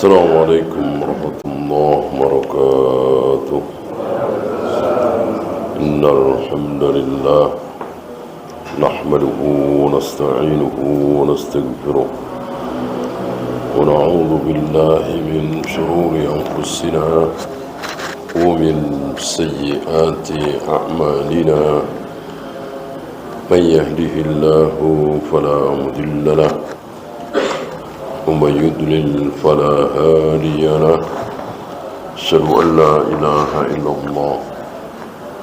السلام عليكم ورحمة الله وبركاته. إن الحمد لله نحمده ونستعينه ونستغفره ونعوذ بالله من شرور أنفسنا ومن سيئات أعمالنا. من يهده الله فلا مضل له ومن يضلل فلا هادي له. أشهد أن لا إله إلا الله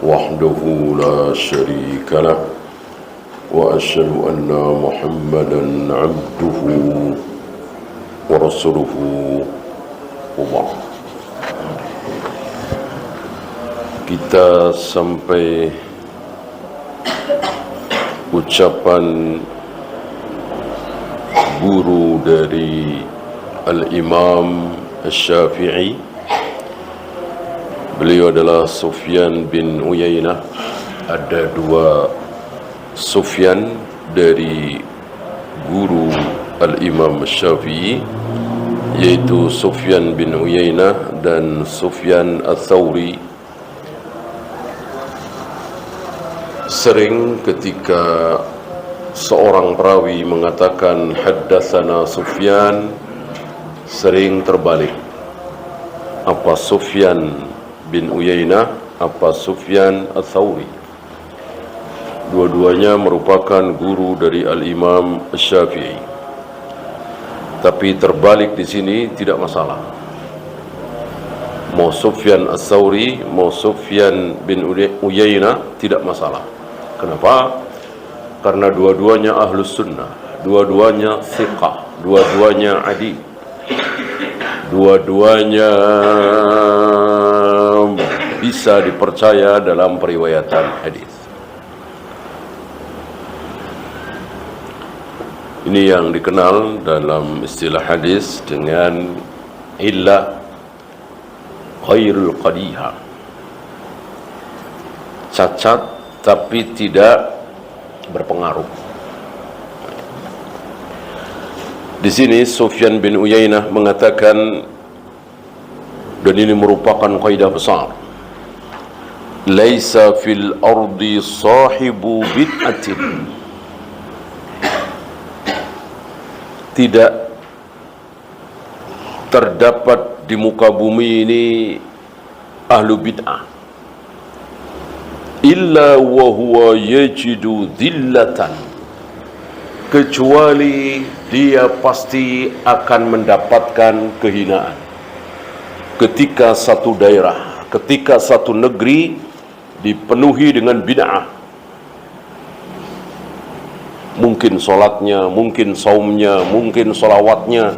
وحده لا شريك له وأشهد أن محمدا عبده ورسوله وبعد. Kita sampai ucapan guru dari Al-Imam Asy-Syafi'i. Beliau adalah Sufyan bin Uyainah. Ada dua Sufyan dari guru Al-Imam Asy-Syafi'i, yaitu Sufyan bin Uyainah dan Sufyan Ats-Tsauri. Sering ketika seorang perawi mengatakan haddatsana Sufyan, sering terbalik. Apa Sufyan bin Uyainah, apa Sufyan Ats-Tsauri. Dua-duanya merupakan guru dari Al-Imam Asy-Syafi'i. Tapi terbalik di sini tidak masalah. Mau Sufyan Ats-Tsauri, mau Sufyan bin Uyainah, tidak masalah. Kenapa? Karena dua-duanya ahlus sunnah, dua-duanya thiqah, dua-duanya adil, dua-duanya bisa dipercaya dalam periwayatan hadis. Ini yang dikenal dalam istilah hadis dengan illah ghairul qadihah, cacat tapi tidak berpengaruh. Di sini Sufyan bin Uyainah mengatakan, dan ini merupakan kaidah besar, laisa fil ardi sahibu bid'atin. Tidak terdapat di muka bumi ini ahlu bid'ah illa wa huwa yajidu dhillatan, kecuali dia pasti akan mendapatkan kehinaan ketika satu daerah, ketika satu negeri dipenuhi dengan bid'ah. Mungkin solatnya, mungkin saumnya, mungkin solawatnya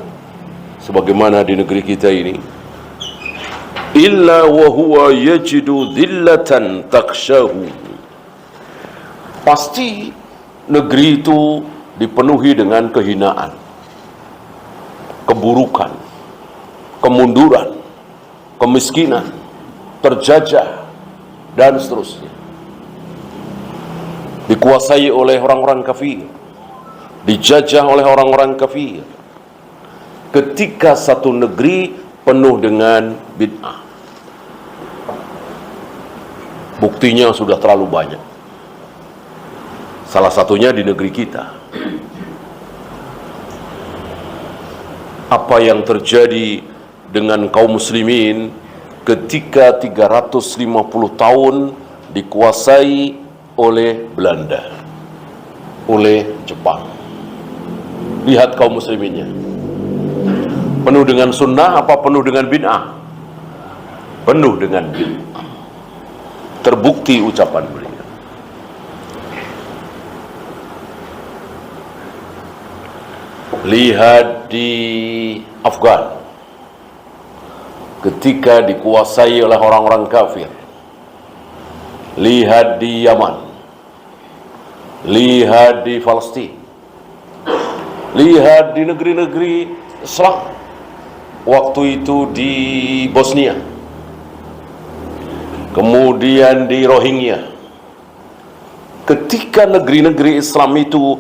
sebagaimana di negeri kita ini. Illa wa huwa yajidu dhillatan takshahu, pasti negeri itu dipenuhi dengan kehinaan, keburukan, kemunduran, kemiskinan, terjajah, dan seterusnya. Dikuasai oleh orang-orang kafir, dijajah oleh orang-orang kafir. Ketika satu negeri penuh dengan bid'ah, buktinya sudah terlalu banyak. Salah satunya di negeri kita. Apa yang terjadi dengan kaum muslimin ketika 350 tahun dikuasai oleh Belanda, oleh Jepang. Lihat kaum musliminnya. Penuh dengan sunnah apa penuh dengan bid'ah? Penuh dengan bid'ah. Terbukti ucapan beliau. Lihat di Afgan, ketika dikuasai oleh orang-orang kafir. Lihat di Yaman, lihat di Palestina, lihat di negeri-negeri Islam. Waktu itu di Bosnia, kemudian di Rohingya. Ketika negeri-negeri Islam itu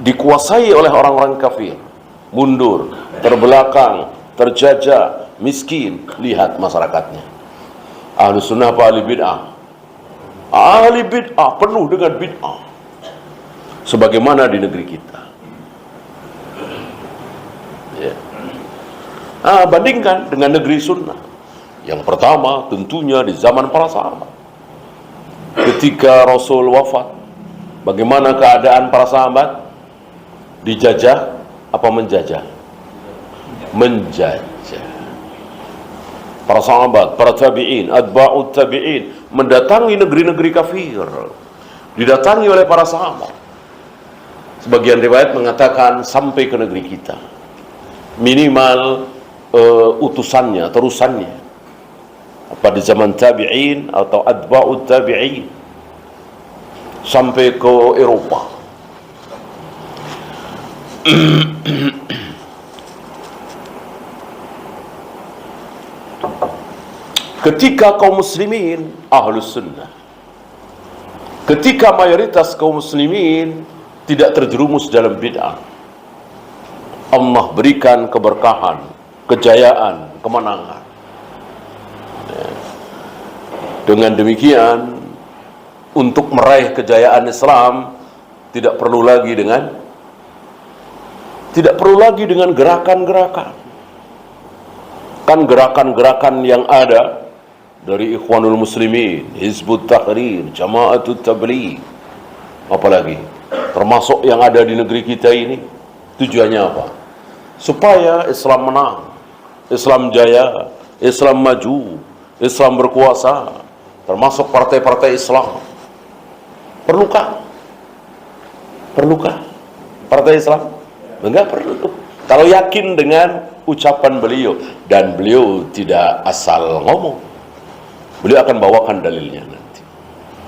dikuasai oleh orang-orang kafir, mundur, terbelakang, terjajah, miskin. Lihat masyarakatnya. Ahlu sunnah apa ahli bid'ah? Ahli bid'ah, penuh dengan bid'ah. Sebagaimana di negeri kita. Ya. Bandingkan dengan negeri sunnah. Yang pertama tentunya di zaman para sahabat. Ketika Rasul wafat, bagaimana keadaan para sahabat? Dijajah apa menjajah? Menjajah. Para sahabat, para tabi'in, atba'ut tabi'in mendatangi negeri-negeri kafir. Didatangi oleh para sahabat. Sebagian riwayat mengatakan sampai ke negeri kita. Minimal utusannya, terusannya. Apa di zaman tabi'in atau atba'ut tabi'in sampai ke Eropa. Ketika kaum muslimin ahlus sunnah, ketika mayoritas kaum muslimin tidak terjerumus dalam bid'ah, Allah berikan keberkahan, kejayaan, kemenangan. Dengan demikian, untuk meraih kejayaan Islam tidak perlu lagi dengan gerakan-gerakan. Kan gerakan-gerakan yang ada dari Ikhwanul Muslimin, Hizbut Tahrir, Jama'atut Tabligh, apalagi termasuk yang ada di negeri kita ini, tujuannya apa? Supaya Islam menang, Islam jaya, Islam maju, Islam berkuasa, termasuk partai-partai Islam. Perlukah partai Islam? Enggak perlu. Kalau yakin dengan ucapan beliau, dan beliau tidak asal ngomong, beliau akan bawakan dalilnya nanti,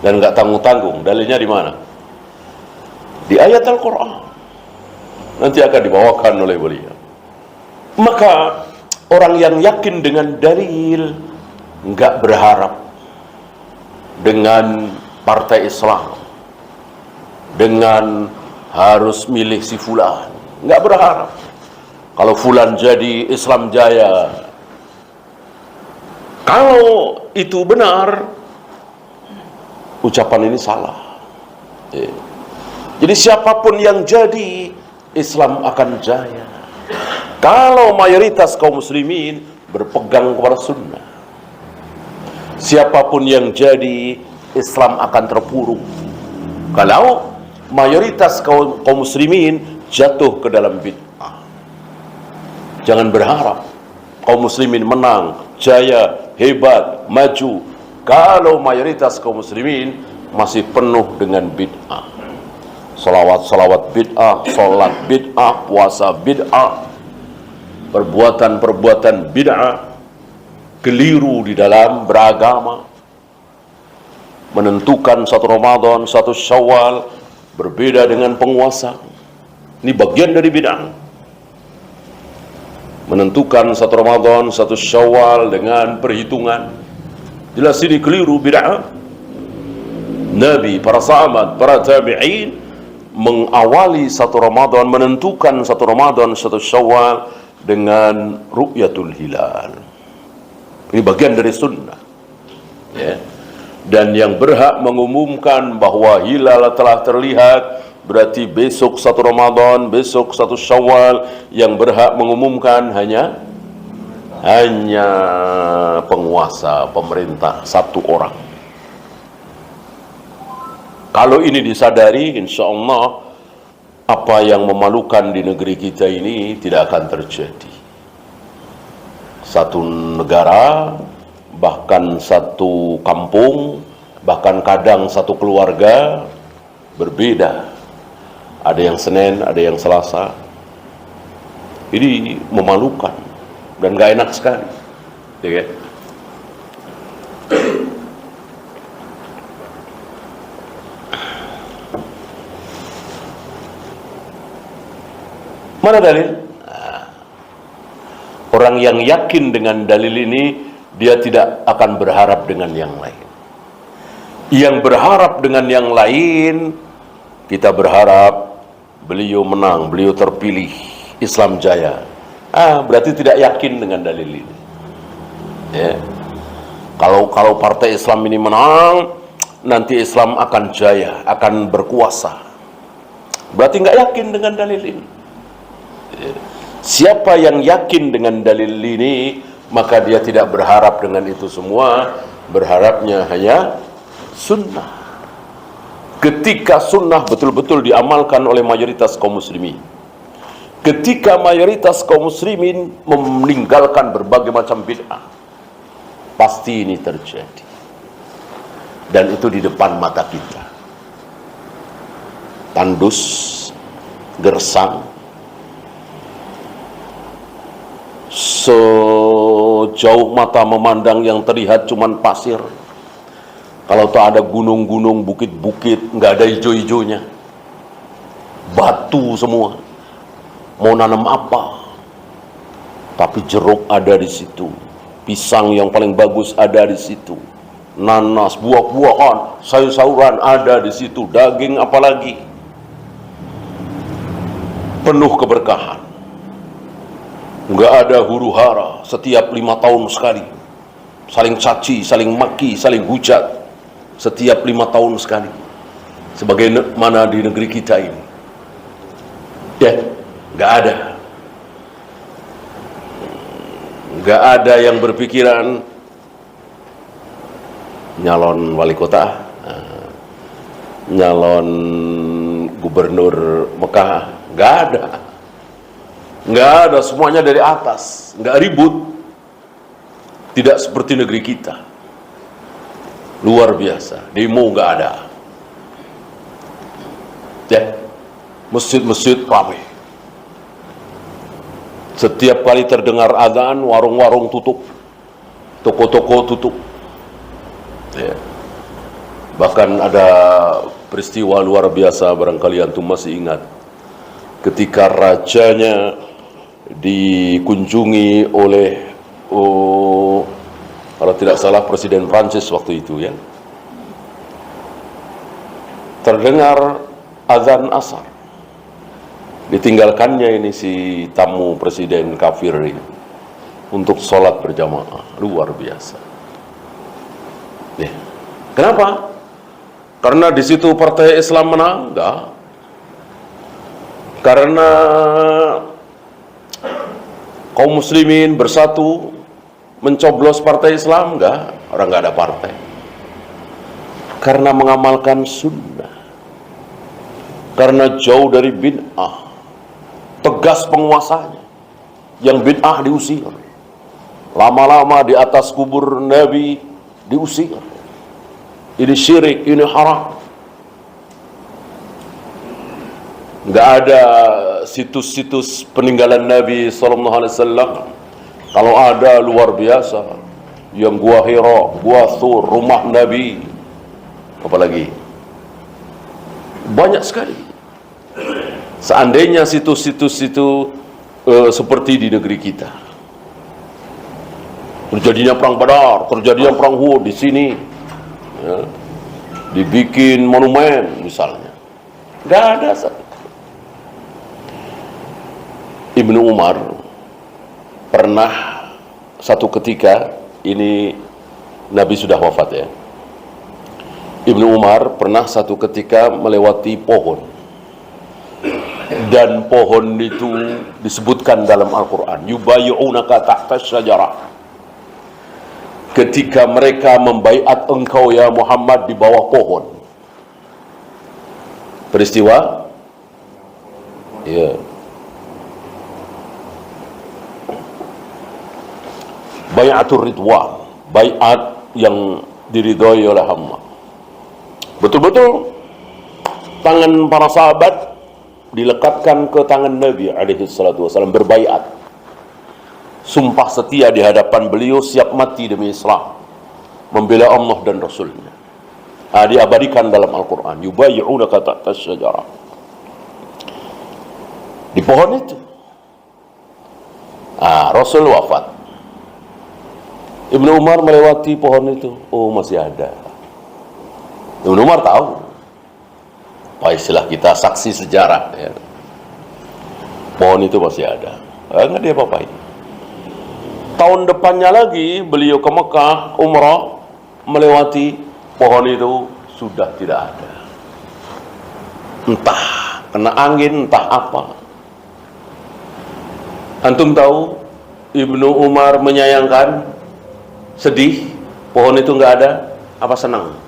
dan enggak tanggung-tanggung. Dalilnya di mana? Di ayat Al-Quran. Nanti akan dibawakan oleh beliau. Maka orang yang yakin dengan dalil, enggak berharap dengan partai Islam, dengan harus milih si fulan. Enggak berharap kalau fulan jadi Islam jaya. Kalau itu benar, ucapan ini salah. Jadi siapapun yang jadi, Islam akan jaya. Kalau mayoritas kaum muslimin berpegang kepada sunnah, siapapun yang jadi, Islam akan terpuruk. Kalau mayoritas kaum muslimin jatuh ke dalam bid'ah, jangan berharap kaum muslimin menang, jaya, hebat, maju, kalau mayoritas kaum muslimin masih penuh dengan bid'ah. Salawat bid'ah, sholat bid'ah, puasa bid'ah, perbuatan-perbuatan bid'ah, keliru di dalam beragama, menentukan satu Ramadan, satu Syawal berbeda dengan penguasa. Ini bagian dari bid'ah. Menentukan satu Ramadan, satu Syawal dengan perhitungan, jelas ini keliru, bid'ah. Nabi, para sahabat, para tabi'in mengawali satu Ramadan, menentukan satu Ramadan, satu Syawal dengan ru'yatul hilal. Ini bagian dari sunnah, ya. Dan yang berhak mengumumkan bahwa hilal telah terlihat, berarti besok satu Ramadan, besok satu Syawal, yang berhak mengumumkan hanya penguasa, pemerintah, satu orang. Kalau ini disadari, insya Allah apa yang memalukan di negeri kita ini tidak akan terjadi. Satu negara, bahkan satu kampung, bahkan kadang satu keluarga berbeda. Ada yang Senin, ada yang Selasa. Ini memalukan dan gak enak sekali, ya kan? Mana dalil? Orang yang yakin dengan dalil ini, dia tidak akan berharap dengan yang lain. Yang berharap dengan yang lain, kita berharap beliau menang, beliau terpilih, Islam jaya. Berarti tidak yakin dengan dalil ini. Ya. Kalau partai Islam ini menang, nanti Islam akan jaya, akan berkuasa. Berarti nggak yakin dengan dalil ini. Ya. Siapa yang yakin dengan dalil ini, maka dia tidak berharap dengan itu semua, berharapnya hanya sunnah. Ketika sunnah betul-betul diamalkan oleh mayoritas kaum muslimin, ketika mayoritas kaum muslimin meninggalkan berbagai macam bid'ah, pasti ini terjadi. Dan itu di depan mata kita. Tandus, gersang, sejauh mata memandang yang terlihat cuman pasir. Kalau tak ada gunung-gunung, bukit-bukit, nggak ada hijau-hijaunya, batu semua. Mau nanam apa? Tapi jeruk ada di situ, pisang yang paling bagus ada di situ, nanas, buah-buahan, sayur-sayuran ada di situ, daging apalagi, penuh keberkahan. Nggak ada huru hara setiap 5 tahun sekali, saling caci, saling maki, saling hujat setiap 5 tahun sekali, sebagaimana di negeri kita ini. Ya, nggak ada yang berpikiran nyalon wali kota, nyalon gubernur Mekah, nggak ada, semuanya dari atas, nggak ribut, tidak seperti negeri kita. Luar biasa, demo nggak ada. Ya, masjid-masjid ramai. Setiap kali terdengar azan, warung-warung tutup, toko-toko tutup. Ya. Bahkan ada peristiwa luar biasa, barangkali antum masih ingat, ketika rajanya dikunjungi oleh kalau tidak salah Presiden Prancis waktu itu, ya, terdengar azan asar, ditinggalkannya ini si tamu presiden kafir ini untuk sholat berjamaah. Luar biasa. Kenapa? Karena di situ partai Islam menang? Enggak. Karena kaum muslimin bersatu mencoblos partai Islam? Enggak. Orang enggak ada partai. Karena mengamalkan sunnah, karena jauh dari bid'ah, tegas penguasanya, yang bid'ah diusir, lama-lama di atas kubur Nabi diusir, ini syirik, ini haram. Nggak ada situs-situs peninggalan Nabi SAW. Kalau ada, luar biasa, yang gua Hira, gua Thur, rumah Nabi, apalagi banyak sekali. Seandainya situs-situs itu seperti di negeri kita, terjadinya perang Badar, terjadinya perang Uhud di sini, ya, dibikin monumen misalnya, nggak ada. Ibnu Umar pernah satu ketika, ini Nabi sudah wafat, ya. Ibnu Umar pernah satu ketika melewati pohon, dan pohon itu disebutkan dalam Al-Quran, yubayi'unaka tahta syajarah, ketika mereka membaiat engkau ya Muhammad di bawah pohon. Peristiwa, ya, bai'atur ridwan, baiat yang diridhoi oleh Allah. Betul-betul tangan para sahabat dilekatkan ke tangan Nabi SAW, berbaiat, sumpah setia di hadapan beliau, siap mati demi Islam, membela Allah dan Rasulnya. Diabadikan dalam Al-Quran, yubayi'unaka tahta syajarah, di pohon itu. Rasul wafat, Ibnu Umar melewati pohon itu, oh masih ada. Ibnu Umar tahu, istilah kita saksi sejarah, ya. Pohon itu masih ada. Nggak dia apa-apain. Tahun depannya lagi beliau ke Mekah umrah, melewati pohon itu sudah tidak ada. Entah kena angin, entah apa. Antum tahu Ibnu Umar menyayangkan, sedih, pohon itu nggak ada, apa senang?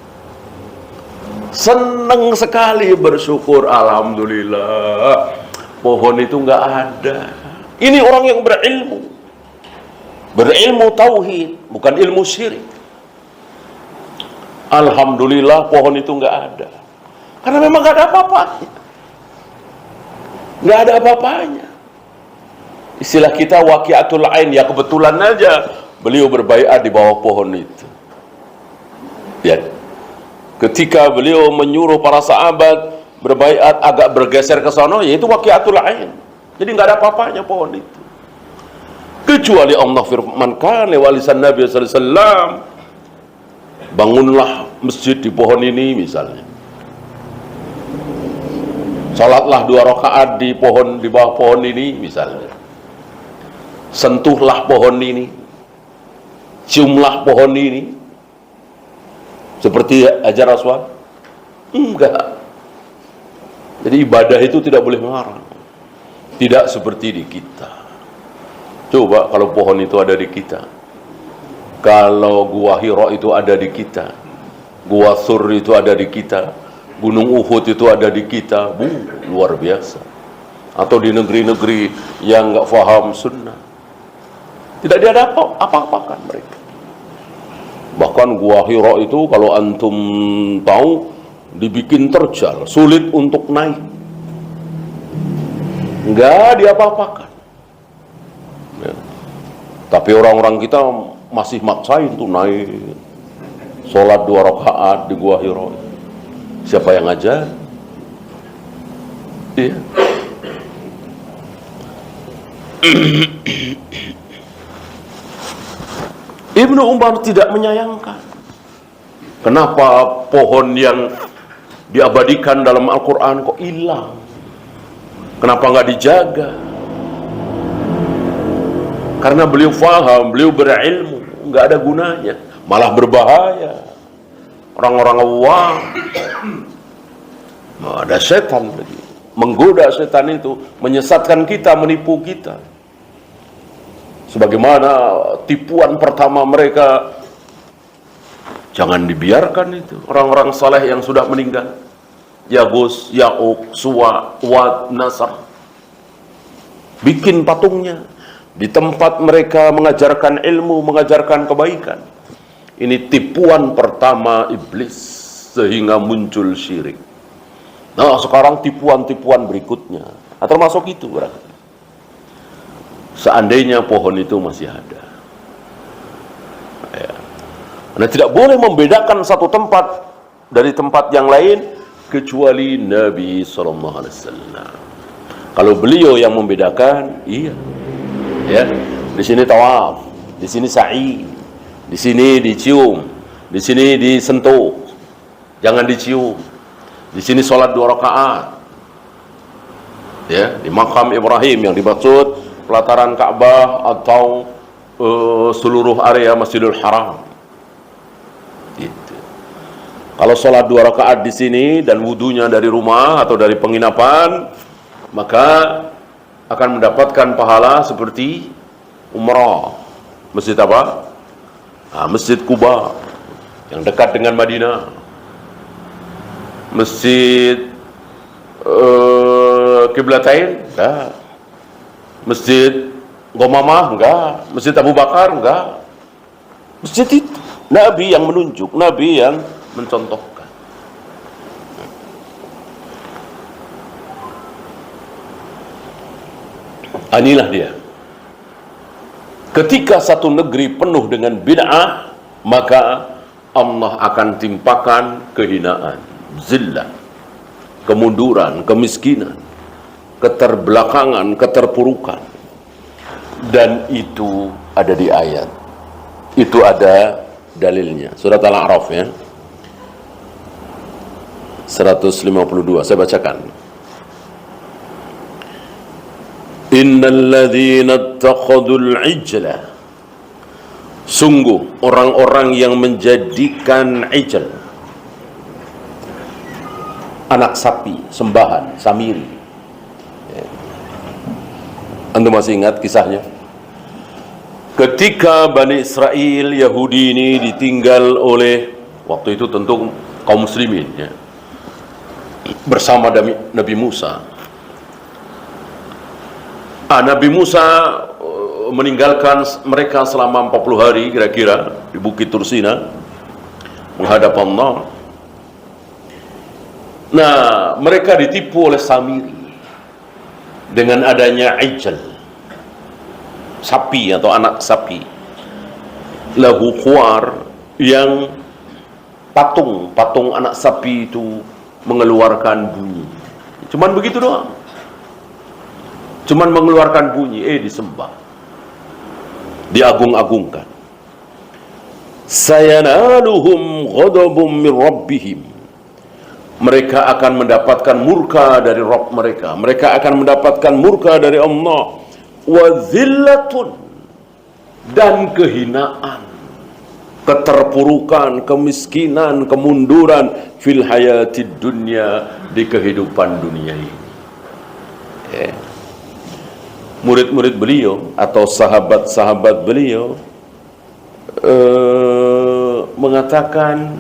Senang sekali, bersyukur, alhamdulillah pohon itu nggak ada. Ini orang yang berilmu tauhid, bukan ilmu syirik. Alhamdulillah pohon itu nggak ada, karena memang nggak ada apa-apanya, nggak ada apa-apanya. Istilah kita waqiatul ain, ya kebetulan aja beliau berbaiat di bawah pohon itu. Ya, ketika beliau menyuruh para sahabat berbaiat agak bergeser ke sana, yaitu waqiatul ain. Jadi nggak ada apa-apanya pohon itu. Kecuali Allah firmankan lewat lisan Nabi sallallahu alaihi wasallam, bangunlah masjid di pohon ini misalnya. Salatlah 2 rakaat di bawah pohon ini misalnya. Sentuhlah pohon ini, ciumlah pohon ini, seperti Hajar Aswad. Enggak. Jadi ibadah itu tidak boleh melarang. Tidak seperti di kita. Coba kalau pohon itu ada di kita, kalau Gua Hira itu ada di kita, Gua Thur itu ada di kita, Gunung Uhud itu ada di kita, luar biasa. Atau di negeri-negeri yang nggak faham sunnah, tidak ada apa-apakan mereka. Bahkan Gua Hira itu kalau antum tahu dibikin terjal, sulit untuk naik, nggak diapa-apakan. Ya. Tapi orang-orang kita masih maksain tuh naik, sholat 2 rakaat di Gua Hira. Siapa yang ngajar? Iya. Ibnu Umar tidak menyayangkan. Kenapa pohon yang diabadikan dalam Al-Quran kok hilang? Kenapa nggak dijaga? Karena beliau faham, beliau berilmu, nggak ada gunanya, malah berbahaya. Orang-orang awam, ada setan lagi, menggoda setan itu, menyesatkan kita, menipu kita. Sebagaimana tipuan pertama mereka, jangan dibiarkan itu orang-orang saleh yang sudah meninggal, Yagus, Ya'uq, Suwa, Wad, Nasr, bikin patungnya di tempat mereka mengajarkan ilmu, mengajarkan kebaikan. Ini tipuan pertama iblis sehingga muncul syirik. Nah, sekarang tipuan-tipuan berikutnya, termasuk itu berarti. Seandainya pohon itu masih ada, ya. Anda tidak boleh membedakan satu tempat dari tempat yang lain kecuali Nabi SAW. Kalau beliau yang membedakan, iya, ya, di sini tawaf, di sini sa'i, di sini dicium, di sini disentuh, jangan dicium. Di sini sholat 2 rakaat, ya, di makam Ibrahim yang dimaksud pelataran Ka'bah atau seluruh area Masjidil Haram. Gitu. Kalau sholat 2 rakaat di sini dan wudunya dari rumah atau dari penginapan, maka akan mendapatkan pahala seperti umrah. Masjid apa? Masjid Quba yang dekat dengan Madinah. Masjid Qiblatain, enggak. Masjid Ghamamah, enggak. Masjid Abu Bakar, enggak. Masjid itu Nabi yang menunjuk, Nabi yang mencontohkan. Inilah dia. Ketika satu negeri penuh dengan bid'ah, maka Allah akan timpakan kehinaan, zillah, kemunduran, kemiskinan, keterbelakangan, keterpurukan. Dan itu ada di ayat, itu ada dalilnya. Surat Al-A'raf, ya, 152, saya bacakan. innal ladzina ittakhadul ijla, sungguh orang-orang yang menjadikan ijl, anak sapi, sembahan, samiri. Antum masih ingat kisahnya? Ketika Bani Israel Yahudi ini ditinggal oleh, waktu itu tentu kaum muslimin ya, bersama Nabi Musa. Nabi Musa meninggalkan mereka selama 40 hari kira-kira di Bukit Tursina menghadap Allah. Nah, mereka ditipu oleh Samiri dengan adanya ijl, sapi atau anak sapi, lahu khuar, yang patung anak sapi itu mengeluarkan bunyi. Cuman begitu doang, cuman mengeluarkan bunyi, disembah, diagung-agungkan. Sayanaluhum ghadabum min rabbihim, mereka akan mendapatkan murka dari Rabb mereka. Mereka akan mendapatkan murka dari Allah. Wa zillatun, dan kehinaan, keterpurukan, kemiskinan, kemunduran fil hayatid dunya, di kehidupan dunia ini. Murid-murid beliau atau sahabat-sahabat beliau mengatakan,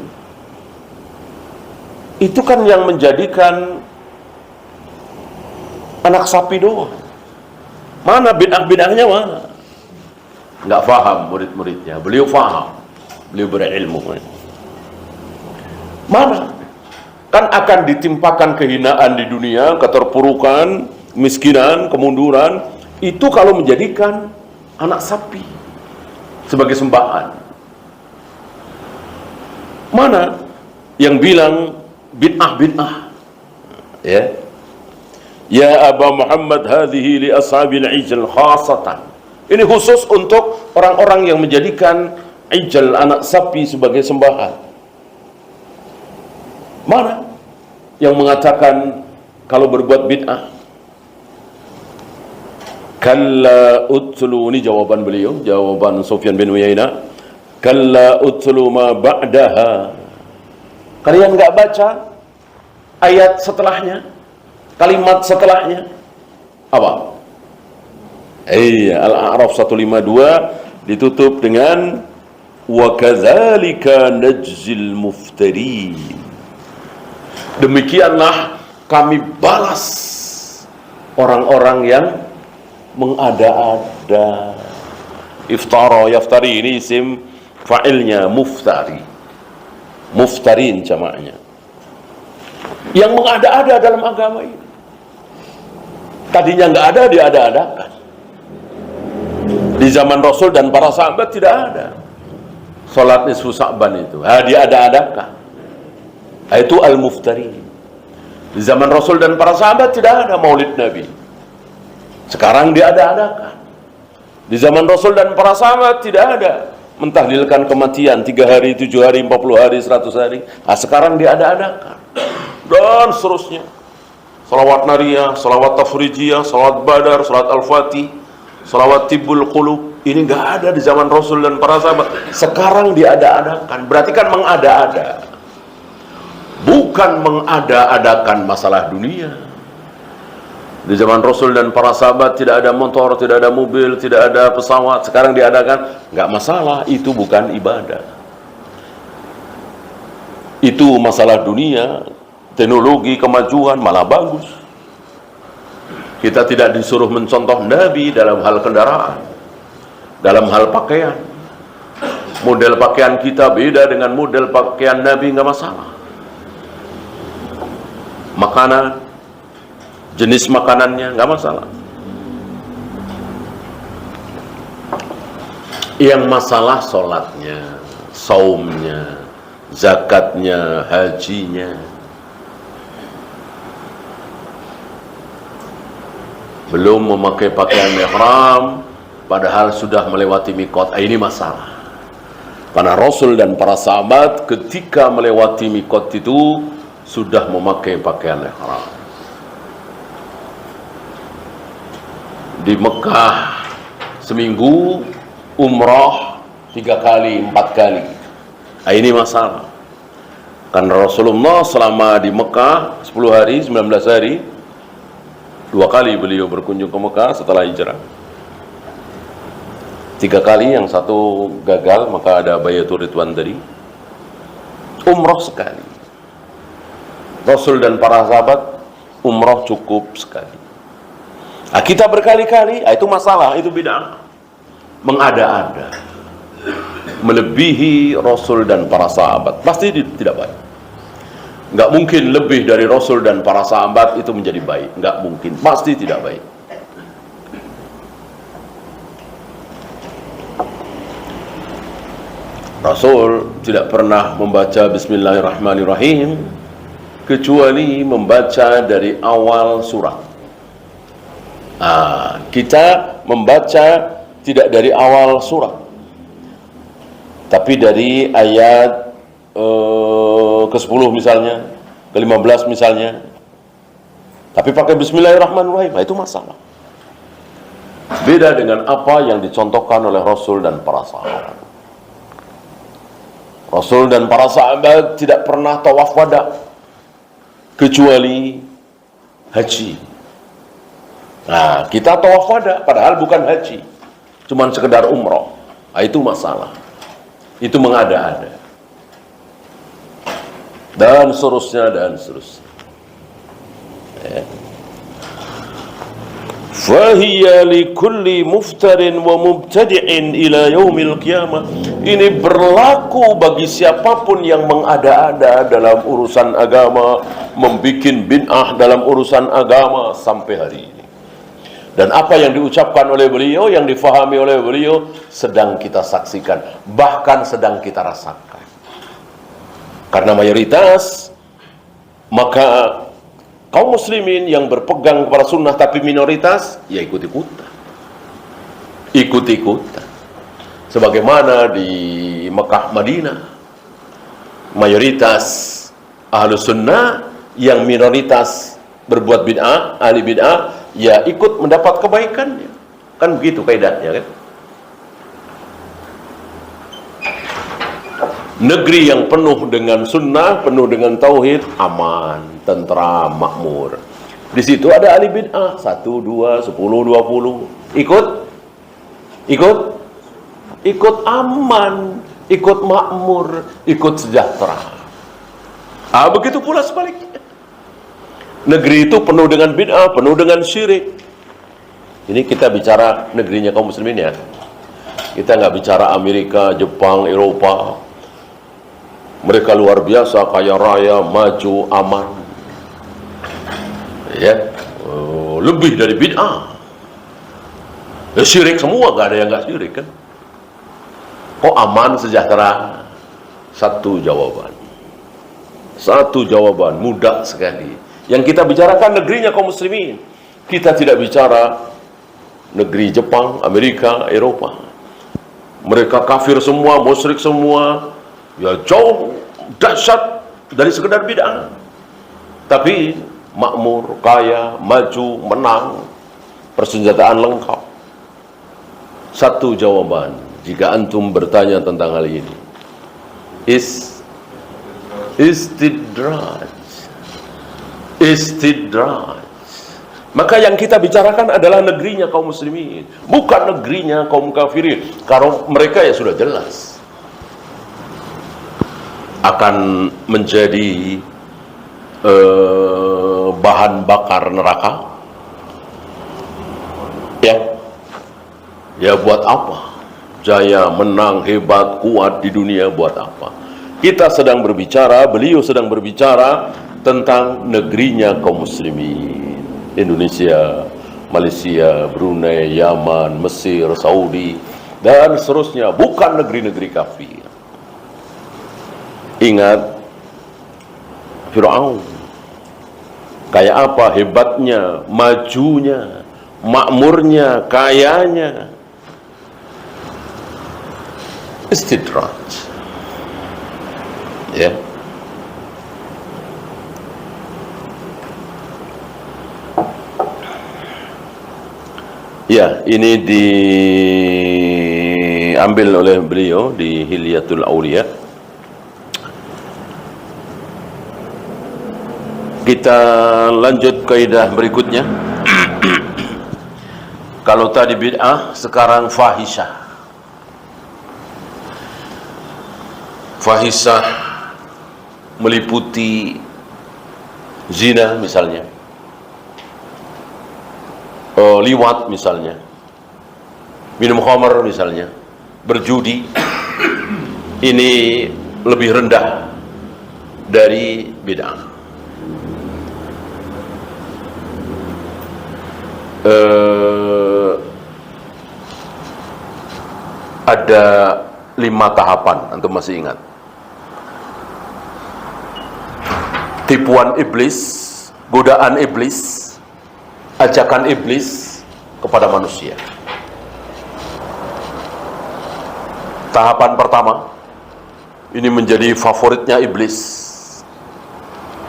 itu kan yang menjadikan anak sapi doang. Mana bid'ah-bid'ahnya mana? Nggak faham murid-muridnya. Beliau faham. Beliau berilmu. Mana? Kan akan ditimpakan kehinaan di dunia, keterpurukan, kemiskinan, kemunduran. Itu kalau menjadikan anak sapi sebagai sembahan. Mana yang bilang bid'ah, ya Aba Muhammad, hadhihi li ashabil ijl khasatan, ini khusus untuk orang-orang yang menjadikan ijl, anak sapi, sebagai sembahan. Mana yang mengatakan kalau berbuat bid'ah? Kalla utlu, ini jawaban beliau, jawaban Sufyan bin Uyainah. Kalla utlu ma ba'daha, kalian nggak baca ayat setelahnya, kalimat setelahnya apa? Al-A'raf 152 ditutup dengan wa kadzalika najzil muftarin, demikianlah kami balas orang-orang yang mengada-ada. Iftara, yaftari, ini isim fa'ilnya muftari, muftarin jamaknya, yang mengada-ada dalam agama ini. Tadinya nggak ada, diada-adakan. Di zaman Rasul dan para sahabat tidak ada salat nisfu Sa'ban itu, diada-adakan. Itu al-muftari. Di zaman Rasul dan para sahabat tidak ada maulid Nabi, sekarang diada-adakan. Di zaman Rasul dan para sahabat tidak ada mentahlilkan kematian 3 hari, 7 hari, 40 hari, 100 hari. Sekarang diada-adakan. Dan seterusnya. Salawat nariyah, salawat tafrijiyah, salawat badar, salawat al-fatih, salawat tibbul qulub. Ini nggak ada di zaman Rasul dan para sahabat. Sekarang diada-adakan. Berarti kan mengada-ada. Bukan mengada-adakan masalah dunia. Di zaman Rasul dan para sahabat tidak ada motor, tidak ada mobil, tidak ada pesawat. Sekarang diadakan, nggak masalah. Itu bukan ibadah. Itu masalah dunia, teknologi, kemajuan, malah bagus. Kita tidak disuruh mencontoh Nabi dalam hal kendaraan, dalam hal pakaian. Model pakaian kita beda dengan model pakaian Nabi, nggak masalah. Makanan, jenis makanannya nggak masalah. Yang masalah sholatnya, saumnya, zakatnya, hajinya. Belum memakai pakaian ihram padahal sudah melewati mikot. Ini masalah. Karena Rasul dan para sahabat ketika melewati mikot itu sudah memakai pakaian ihram. Di Mekah seminggu, umrah 3 kali, 4 kali. Nah, ini masalah. Karena Rasulullah selama di Mekah 10 hari, 19 hari, 2 kali beliau berkunjung ke Mekah setelah hijrah. 3 kali, yang satu gagal, maka ada Bayatul Ridwan tadi. Umrah sekali. Rasul dan para sahabat umrah cukup sekali. Nah, kita berkali-kali, itu masalah, itu bid'ah. Mengada-ada, melebihi Rasul dan para sahabat, pasti tidak baik. Nggak mungkin lebih dari Rasul dan para sahabat itu menjadi baik. Nggak mungkin, pasti tidak baik. Rasul tidak pernah membaca Bismillahirrahmanirrahim kecuali membaca dari awal surat. Kita membaca tidak dari awal surat, tapi dari ayat ke-10 misalnya, ke-15 misalnya, tapi pakai Bismillahirrahmanirrahim. Itu masalah. Beda dengan apa yang dicontohkan oleh Rasul dan para sahabat. Rasul dan para sahabat tidak pernah tawaf wada kecuali haji. Nah, kita tawaf wada padahal bukan haji, cuman sekedar umroh. Itu masalah. Itu mengada-ada. Dan seterusnya, dan seterusnya. Fahiya likulli muftarin wa mubtadi'in ila yaumil qiyamah. Ini berlaku bagi siapapun yang mengada-ada dalam urusan agama, membikin bid'ah dalam urusan agama sampai hari ini. Dan apa yang diucapkan oleh beliau, yang difahami oleh beliau, sedang kita saksikan, bahkan sedang kita rasakan. Karena mayoritas, maka kaum muslimin yang berpegang kepada sunnah, tapi minoritas, ya ikut-ikutan. Ikut-ikutan. Sebagaimana di Mekah, Madinah, mayoritas ahlu sunnah, yang minoritas berbuat bid'ah, ahli bid'ah, ya ikut mendapat kebaikannya. Kan begitu kaidahnya, kan? Negeri yang penuh dengan sunnah, penuh dengan tauhid, aman, tentram, makmur. Di situ ada ahli bid'ah, 1, 2, 10, 20. Ikut aman, ikut makmur, ikut sejahtera. Begitu pula sebaliknya. Negeri itu penuh dengan bid'ah, penuh dengan syirik. Ini kita bicara negerinya kaum muslimin, ya. Kita nggak bicara Amerika, Jepang, Eropa. Mereka luar biasa, kaya raya, maju, aman. Ya, lebih dari bid'ah. Syirik semua, gak ada yang gak syirik, kan? Kok aman, sejahtera? Satu jawaban, mudah sekali. Yang kita bicarakan negerinya kaum muslimin. Kita tidak bicara negeri Jepang, Amerika, Eropa. Mereka kafir semua, musyrik semua, ya jauh dahsyat dari sekedar bid'ah. Tapi makmur, kaya, maju, menang, persenjataan lengkap. Satu jawaban jika antum bertanya tentang hal ini, istidraj. Maka yang kita bicarakan adalah negerinya kaum muslimin, bukan negerinya kaum kafirin. Kalau mereka ya sudah jelas akan menjadi bahan bakar neraka. Ya buat apa? Jaya, menang, hebat, kuat di dunia, buat apa? Kita sedang berbicara, beliau sedang berbicara tentang negerinya kaum muslimin. Indonesia, Malaysia, Brunei, Yaman, Mesir, Saudi, dan seterusnya. Bukan negeri-negeri kafir. Ingat Fir'aun, kayak apa hebatnya, majunya, makmurnya, kayanya. Istidraj, ya. Ya, ini diambil oleh beliau di Hilyatul Auliya. Kita lanjut kaidah berikutnya. Kalau tadi bid'ah, sekarang fahisyah. Fahisyah meliputi zina misalnya, liwat misalnya, minum khamar misalnya, berjudi. Ini lebih rendah dari bid'ah. Ada 5 tahapan, antum masih ingat? Tipuan iblis, godaan iblis, ajakan iblis kepada manusia. Tahapan pertama, ini menjadi favoritnya iblis,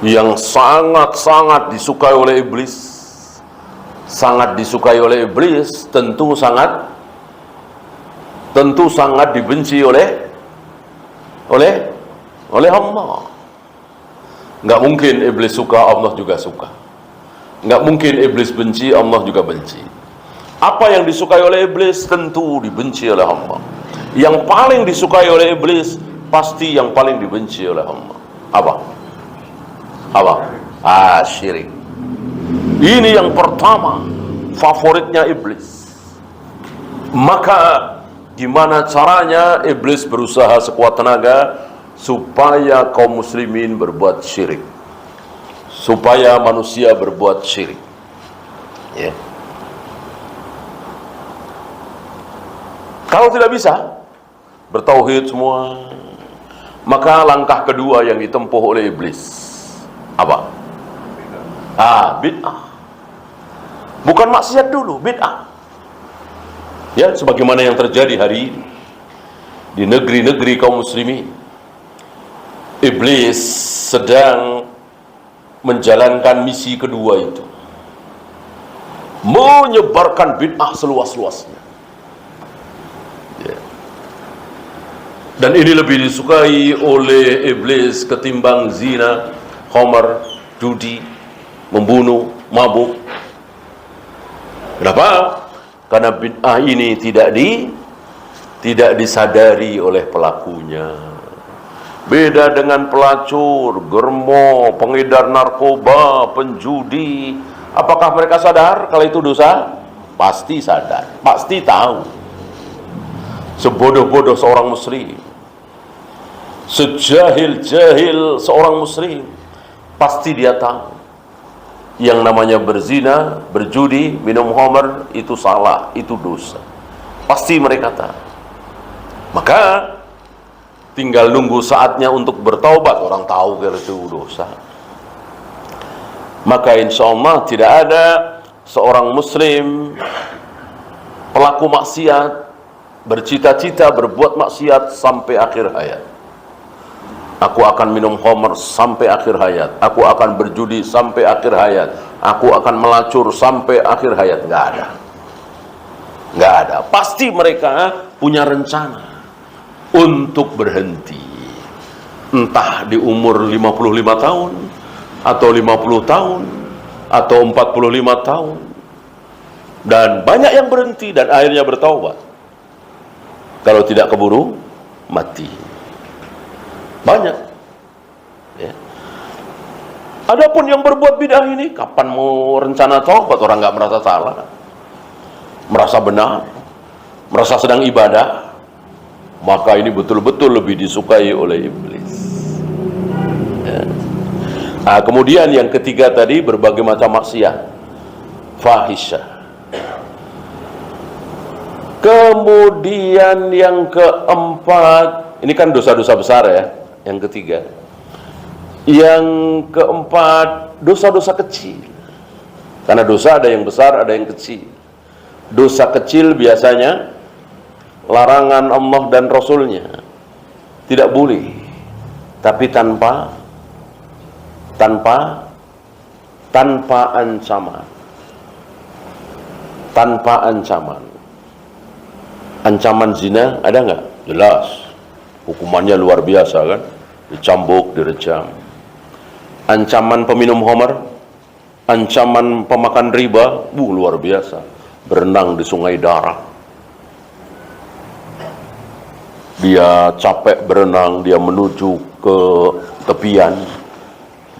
yang sangat-sangat disukai oleh iblis. Sangat disukai oleh iblis, tentu sangat dibenci oleh Allah. Nggak mungkin iblis suka, Allah juga suka. Nggak mungkin iblis benci, Allah juga benci. Apa yang disukai oleh iblis tentu dibenci oleh Allah. Yang paling disukai oleh iblis pasti yang paling dibenci oleh Allah. Apa? Syirik. Ini yang pertama, favoritnya iblis. Maka gimana caranya iblis berusaha sekuat tenaga supaya kaum muslimin berbuat syirik, supaya manusia berbuat syirik, ya. Kalau tidak bisa bertauhid semua, maka langkah kedua yang ditempuh oleh iblis apa? Bid'ah. Bukan maksiat dulu, bid'ah. Ya, sebagaimana yang terjadi hari ini di negeri-negeri kaum muslimin. Iblis sedang menjalankan misi kedua itu, menyebarkan bid'ah seluas-luasnya, ya. Dan ini lebih disukai oleh iblis ketimbang zina, khamar, judi, membunuh, mabuk. Kenapa? Karena bid'ah ini tidak disadari oleh pelakunya. Beda dengan pelacur, germo, pengedar narkoba, penjudi. Apakah mereka sadar kalau itu dosa? Pasti sadar, pasti tahu. Sebodoh-bodoh seorang muslim, sejahil-jahil seorang muslim, pasti dia tahu yang namanya berzina, berjudi, minum khamar itu salah, itu dosa. Pasti mereka tahu. Maka tinggal nunggu saatnya untuk bertaubat. Orang tahu kalau itu dosa. Maka insya Allah tidak ada seorang muslim pelaku maksiat bercita-cita berbuat maksiat sampai akhir hayat. Aku akan minum khamar sampai akhir hayat. Aku akan berjudi sampai akhir hayat. Aku akan melacur sampai akhir hayat. Nggak ada. Pasti mereka punya rencana untuk berhenti. Entah di umur 55 tahun, atau 50 tahun, atau 45 tahun. Dan banyak yang berhenti dan akhirnya bertaubat. Kalau tidak keburu, mati. Banyak, ya. Adapun yang berbuat bid'ah ini, kapan mau rencana taubat? Orang nggak merasa salah, merasa benar, merasa sedang ibadah. Maka ini betul-betul lebih disukai oleh iblis, ya. Kemudian yang ketiga tadi, berbagai macam maksiat, fahisyah. Kemudian yang keempat, ini kan dosa-dosa besar ya. Yang ketiga, yang keempat, dosa-dosa kecil. Karena dosa ada yang besar, ada yang kecil. Dosa kecil biasanya larangan Allah dan Rasulnya tidak boleh, tapi tanpa ancaman. tanpa ancaman. Ancaman zina ada nggak? Jelas. Hukumannya luar biasa kan? Dicambuk, direjam. Ancaman peminum khamar, ancaman pemakan riba, luar biasa. Berenang di sungai darah. Dia capek berenang, dia menuju ke tepian.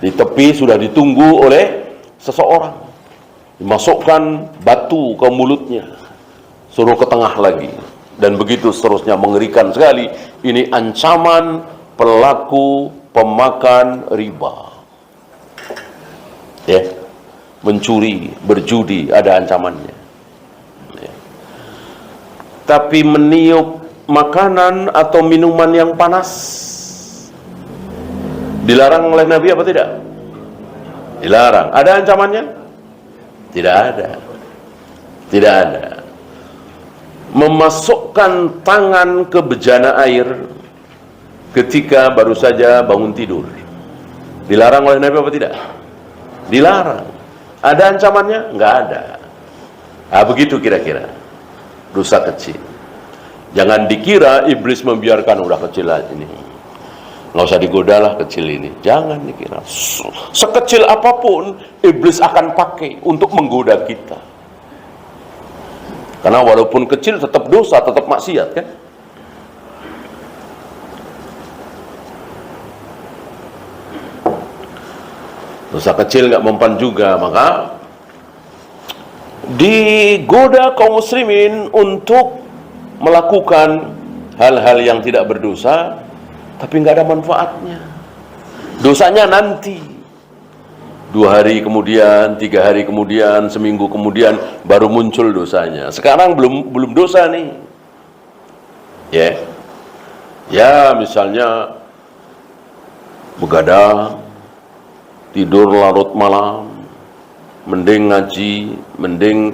Di tepi sudah ditunggu oleh seseorang. Dimasukkan batu ke mulutnya, suruh ke tengah lagi. Dan begitu seterusnya, mengerikan sekali. Ini ancaman pelaku pemakan riba. Ya, mencuri, berjudi, ada ancamannya. Ya. Tapi meniup makanan atau minuman yang panas dilarang oleh Nabi apa tidak? Dilarang. Ada ancamannya? Tidak ada. Tidak ada. Memasukkan tangan ke bejana air ketika baru saja bangun tidur, dilarang oleh Nabi apa tidak? Dilarang. Ada ancamannya? Enggak ada. Nah, begitu kira-kira dosa kecil. Jangan dikira iblis membiarkan udah kecil aja ini, nggak usah digodalah kecil ini. Jangan dikira sekecil apapun iblis akan pakai untuk menggoda kita. Karena walaupun kecil tetap dosa, tetap maksiat kan? Dosa kecil nggak mempan juga, maka digoda kaum muslimin untuk melakukan hal-hal yang tidak berdosa, tapi nggak ada manfaatnya. Dosanya nanti. 2 hari kemudian, 3 hari kemudian, seminggu kemudian baru muncul dosanya. Sekarang belum dosa nih. Ya, misalnya begadang, tidur larut malam, mending ngaji, mending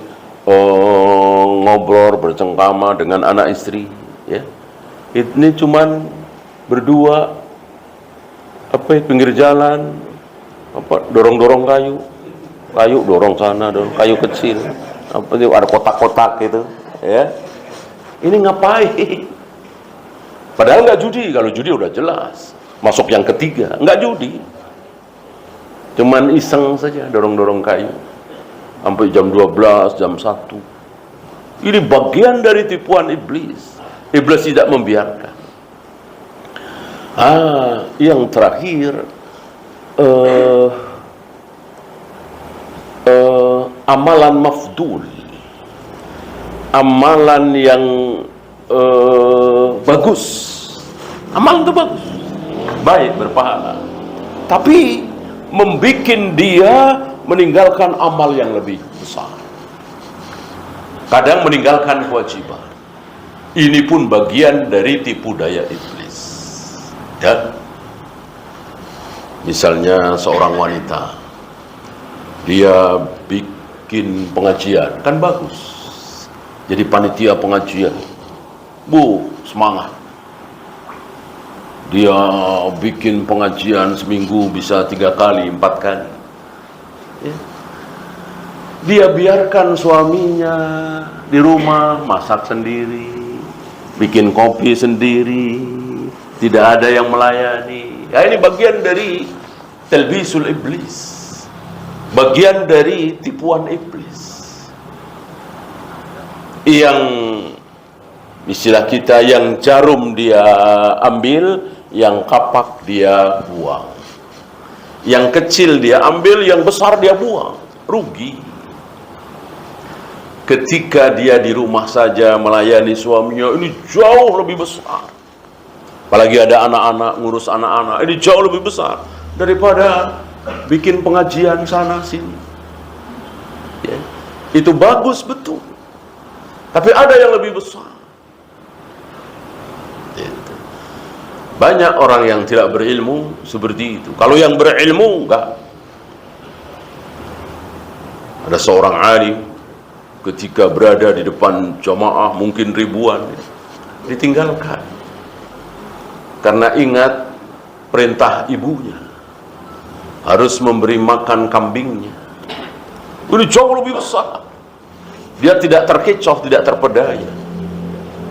ngobrol bercengkrama dengan anak istri. Ya, ini cuman berdua, pinggir jalan. Dorong-dorong kayu dorong sana, dorong kayu kecil, ada kotak-kotak gitu, ya. Ini ngapain? Padahal nggak judi. Kalau judi udah jelas masuk yang ketiga, nggak judi, cuman iseng saja dorong-dorong kayu sampai jam 12, jam 1. Ini bagian dari tipuan iblis. Iblis tidak membiarkan. Yang terakhir, amalan mafdul, amalan yang bagus. Amalan itu bagus, baik, berpahala, tapi membikin dia meninggalkan amal yang lebih besar. Kadang meninggalkan kewajiban. Ini pun bagian dari tipu daya iblis. Dan misalnya seorang wanita, dia bikin pengajian, kan bagus, jadi panitia pengajian, semangat. Dia bikin pengajian seminggu bisa 3 kali, 4 kali. Ya. Dia biarkan suaminya di rumah masak sendiri, bikin kopi sendiri, tidak ada yang melayani. Ya, ini bagian dari talbisul iblis, bagian dari tipuan iblis. Yang istilah kita, yang jarum dia ambil, yang kapak dia buang. Yang kecil dia ambil, yang besar dia buang. Rugi. Ketika dia di rumah saja melayani suaminya, ini jauh lebih besar. Apalagi ada anak-anak, ngurus anak-anak, ini jauh lebih besar daripada bikin pengajian sana sini. Ya. Itu bagus betul, tapi ada yang lebih besar. Gitu. Banyak orang yang tidak berilmu seperti itu. Kalau yang berilmu enggak. Ada seorang alim ketika berada di depan jamaah mungkin ribuan, ditinggalkan karena ingat perintah ibunya, harus memberi makan kambingnya. Ini jauh lebih besar. Dia tidak terkecoh, tidak terpedaya.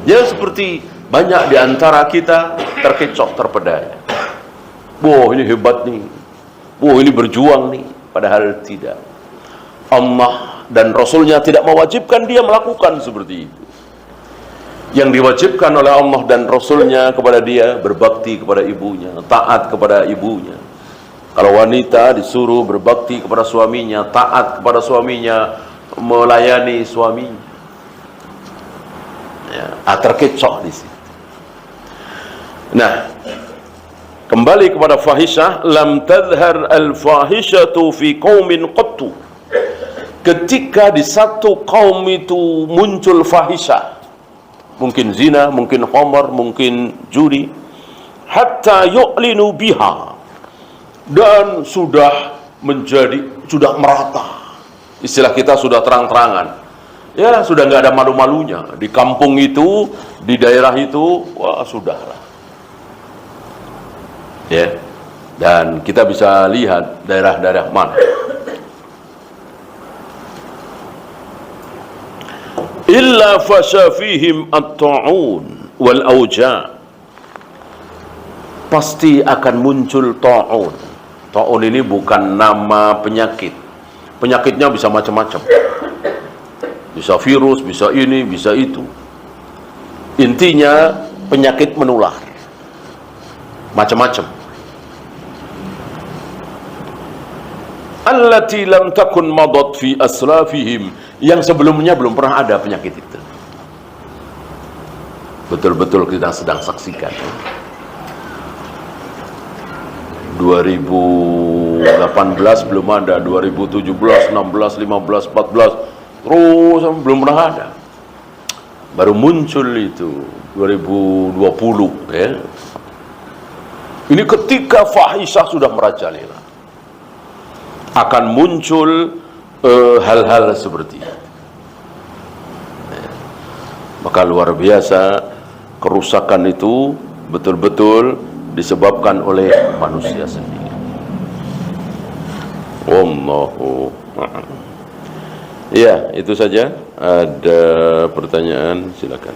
Dia seperti banyak di antara kita terkecoh, terpedaya. Wah, ini hebat nih. Wah, ini berjuang nih. Padahal tidak. Allah dan Rasulnya tidak mewajibkan dia melakukan seperti itu. Yang diwajibkan oleh Allah dan Rasulnya kepada dia berbakti kepada ibunya, taat kepada ibunya. Kalau wanita disuruh berbakti kepada suaminya, taat kepada suaminya, melayani suaminya. Ya, terkecoh di situ. Nah, kembali kepada fahisyah, lam tadhhar al-fahishatu fi qaumin qattu. Ketika di satu kaum itu muncul fahisyah, mungkin zina, mungkin khamar, mungkin judi, hatta yu'linu biha, dan sudah merata. Istilah kita sudah terang-terangan. Ya, sudah nggak ada malu-malunya. Di kampung itu, di daerah itu, wah sudahlah. Ya. Dan kita bisa lihat daerah-daerah mana. Illa fasha fihim at-ta'un wal auja. Pasti akan muncul ta'un. Ta'un ini bukan nama penyakit. Penyakitnya bisa macam-macam. Bisa virus, bisa ini, bisa itu. Intinya penyakit menular. Macam-macam. Allati lam takun madat fi aslafihim, yang sebelumnya belum pernah ada penyakit itu. Betul-betul kita sedang saksikan. 2018 belum ada, 2017, 16, 15, 14 terus belum pernah ada. Baru muncul itu 2020 ya. Ini ketika fahisyah sudah merajalela, akan muncul hal-hal seperti itu. Maka luar biasa, kerusakan itu betul-betul disebabkan oleh manusia sendiri. Wallahu a'lam. Ya, itu saja. Ada pertanyaan, silakan.